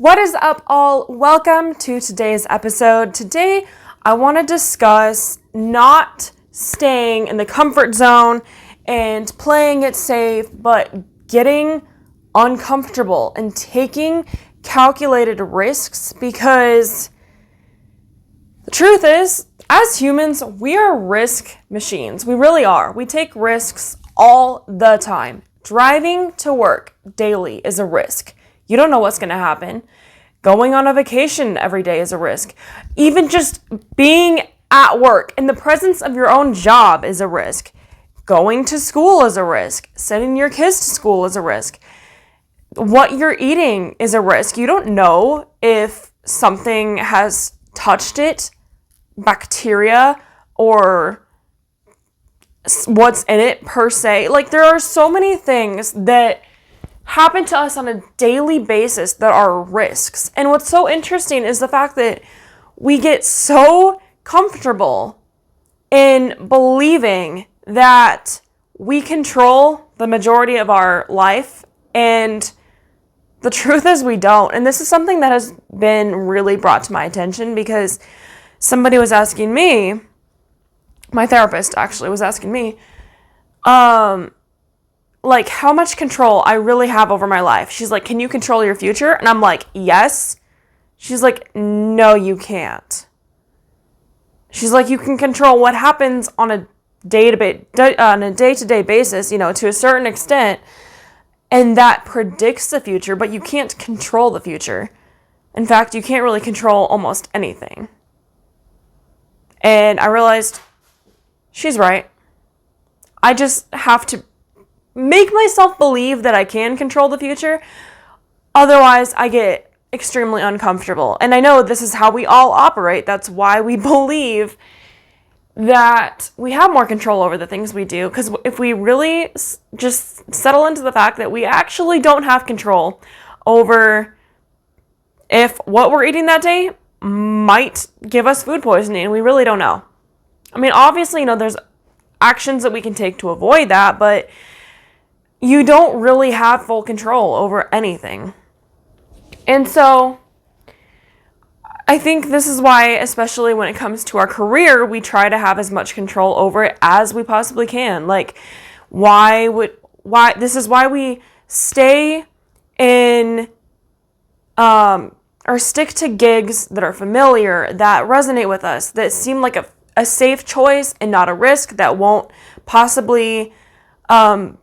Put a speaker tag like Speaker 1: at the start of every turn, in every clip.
Speaker 1: What is up, all? Welcome to today's episode. Today, I want to discuss not staying in the comfort zone and playing it safe, but getting uncomfortable and taking calculated risks, because the truth is, as humans, we are risk machines. We really are. We take risks all the time. Driving to work daily is a risk. You don't know what's going to happen. Going on a vacation every day is a risk. Even just being at work in the presence of your own job is a risk. Going to school is a risk. Sending your kids to school is a risk. What you're eating is a risk. You don't know if something has touched it, bacteria, or what's in it per se. Like, there are so many things that happen to us on a daily basis that are risks. And what's so interesting is the fact that we get so comfortable in believing that we control the majority of our life, and the truth is we don't. And this is something that has been really brought to my attention because somebody was asking me, my therapist actually was asking me, like, how much control I really have over my life. She's like, can you control your future? And I'm like, yes. She's like, no, you can't. She's like, you can control what happens on a day-to-day basis, to a certain extent, and that predicts the future, but you can't control the future. In fact, you can't really control almost anything. And I realized she's right. I just have to make myself believe that I can control the future. Otherwise, I get extremely uncomfortable. And I know this is how we all operate. That's why we believe that we have more control over the things we do. Because if we really just settle into the fact that we actually don't have control over if what we're eating that day might give us food poisoning, we really don't know. I mean, obviously, there's actions that we can take to avoid that, but you don't really have full control over anything. And so I think this is why, especially when it comes to our career, we try to have as much control over it as we possibly can. Like, this is why we stay in, or stick to gigs that are familiar, that resonate with us, that seem like a safe choice and not a risk, that won't possibly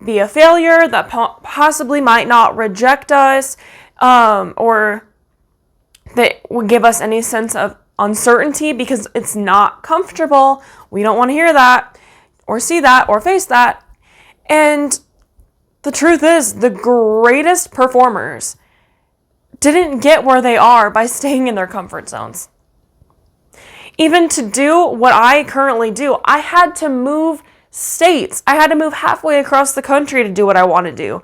Speaker 1: be a failure, that possibly might not reject us, or that will give us any sense of uncertainty because it's not comfortable. We don't want to hear that or see that or face that. And the truth is, the greatest performers didn't get where they are by staying in their comfort zones. Even to do what I currently do, I had to move states. I had to move halfway across the country to do what I want to do.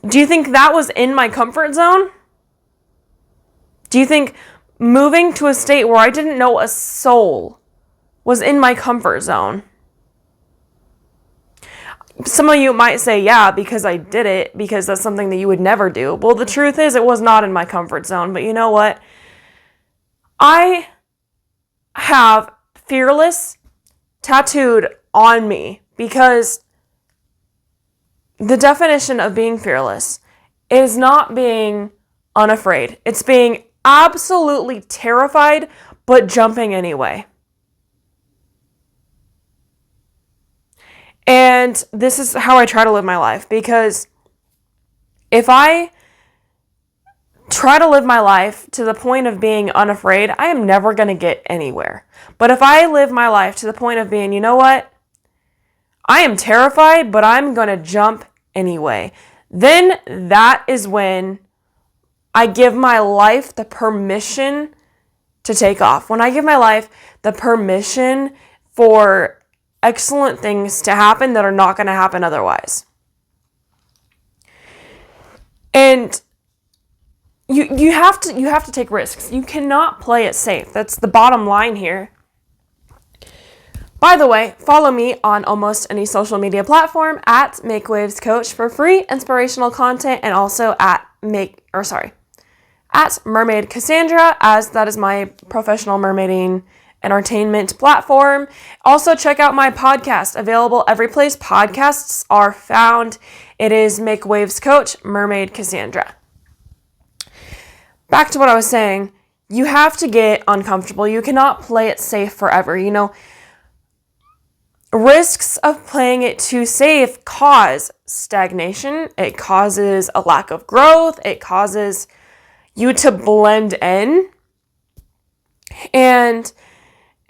Speaker 1: Do you think that was in my comfort zone? Do you think moving to a state where I didn't know a soul was in my comfort zone? Some of you might say, yeah, because I did it, because that's something that you would never do. Well, the truth is, it was not in my comfort zone. But you know what? I have fearless tattooed on me because the definition of being fearless is not being unafraid. It's being absolutely terrified, but jumping anyway. And this is how I try to live my life, because if I try to live my life to the point of being unafraid, I am never going to get anywhere. But if I live my life to the point of being, you know what? I am terrified, but I'm going to jump anyway. Then that is when I give my life the permission to take off. When I give my life the permission for excellent things to happen that are not going to happen otherwise. And you have to take risks. You cannot play it safe. That's the bottom line here. By the way, follow me on almost any social media platform at Make Waves Coach for free inspirational content, and also at at Mermaid Kassandra, as that is my professional mermaiding entertainment platform. Also, check out my podcast, available every place podcasts are found. It is Make Waves Coach, Mermaid Kassandra. Back to what I was saying, you have to get uncomfortable. You cannot play it safe forever. Risks of playing it too safe cause stagnation. It causes a lack of growth. It causes you to blend in. And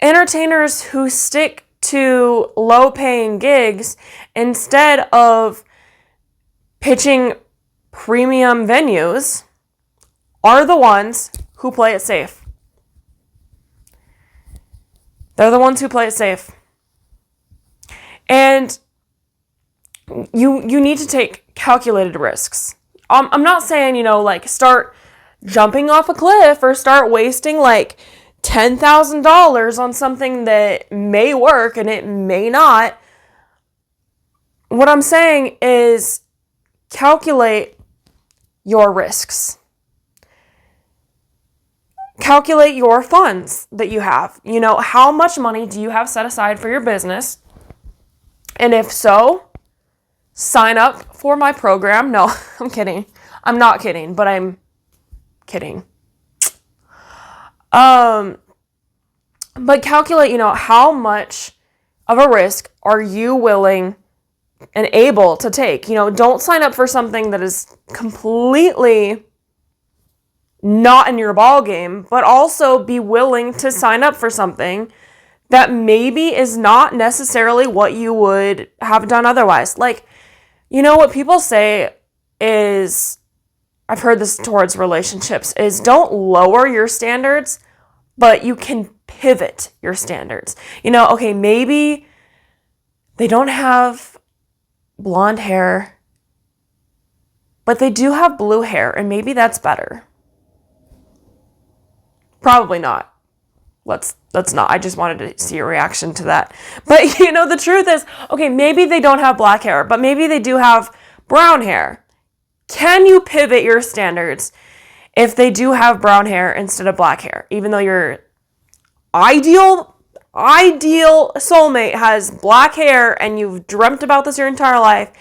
Speaker 1: entertainers who stick to low-paying gigs instead of pitching premium venues are the ones who play it safe. They're the ones who play it safe. And you need to take calculated risks. I'm not saying, start jumping off a cliff or start wasting $10,000 on something that may work and it may not. What I'm saying is calculate your risks. Calculate your funds that you have. How much money do you have set aside for your business? And if so, sign up for my program. No, I'm kidding. I'm not kidding, but I'm kidding. But calculate, how much of a risk are you willing and able to take? Don't sign up for something that is completely not in your ball game, but also be willing to sign up for something that maybe is not necessarily what you would have done otherwise. What people say is, I've heard this towards relationships, is don't lower your standards, but you can pivot your standards. Okay, maybe they don't have blonde hair, but they do have blue hair, and maybe that's better. Probably not. Let's not. I just wanted to see your reaction to that. But the truth is, okay, maybe they don't have black hair, but maybe they do have brown hair. Can you pivot your standards if they do have brown hair instead of black hair? Even though your ideal soulmate has black hair and you've dreamt about this your entire life,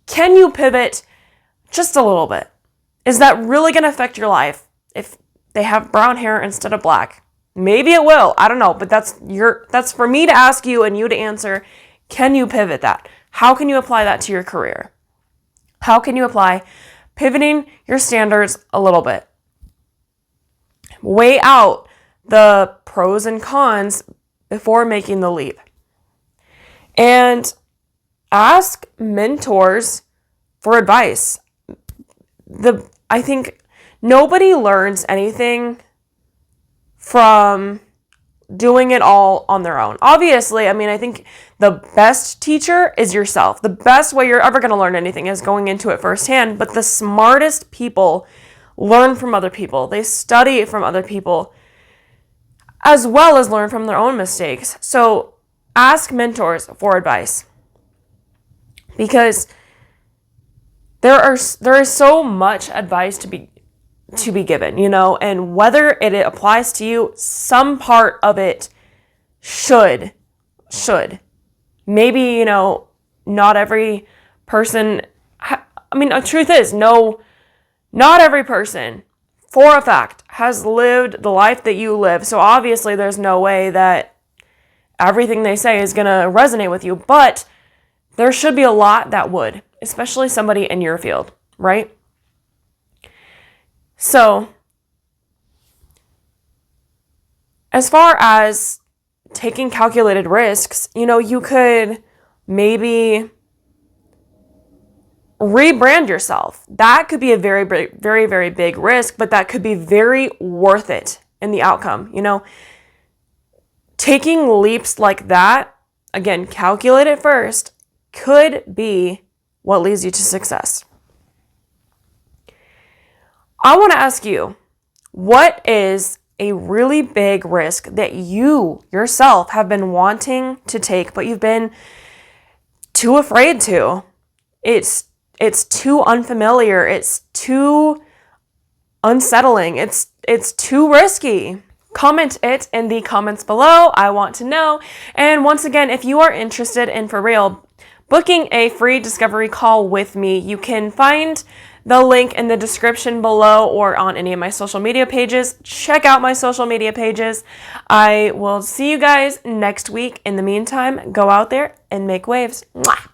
Speaker 1: can you pivot just a little bit? Is that really going to affect your life if they have brown hair instead of black? Maybe it will. I don't know, but that's for me to ask you and you to answer. Can you pivot that? How can you apply that to your career? How can you apply pivoting your standards a little bit? Weigh out the pros and cons before making the leap. And ask mentors for advice. I think nobody learns anything from doing it all on their own. Obviously, I think the best teacher is yourself. The best way you're ever going to learn anything is going into it firsthand, but the smartest people learn from other people. They study from other people as well as learn from their own mistakes. So ask mentors for advice, because there is so much advice to be given, and whether it applies to you, some part of it should. Maybe, not every person, the truth is, no, not every person, for a fact, has lived the life that you live. So obviously there's no way that everything they say is going to resonate with you, but there should be a lot that would, especially somebody in your field, right? So, as far as taking calculated risks, you could maybe rebrand yourself. That could be a very, very, very big risk, but that could be very worth it in the outcome. Taking leaps like that, again, calculate it first, could be what leads you to success. I want to ask you, what is a really big risk that you yourself have been wanting to take, but you've been too afraid to? It's too unfamiliar. It's too unsettling. It's too risky. Comment it in the comments below. I want to know. And once again, if you are interested in, for real, booking a free discovery call with me, you can find the link in the description below or on any of my social media pages. Check out my social media pages. I will see you guys next week. In the meantime, go out there and make waves. Mwah!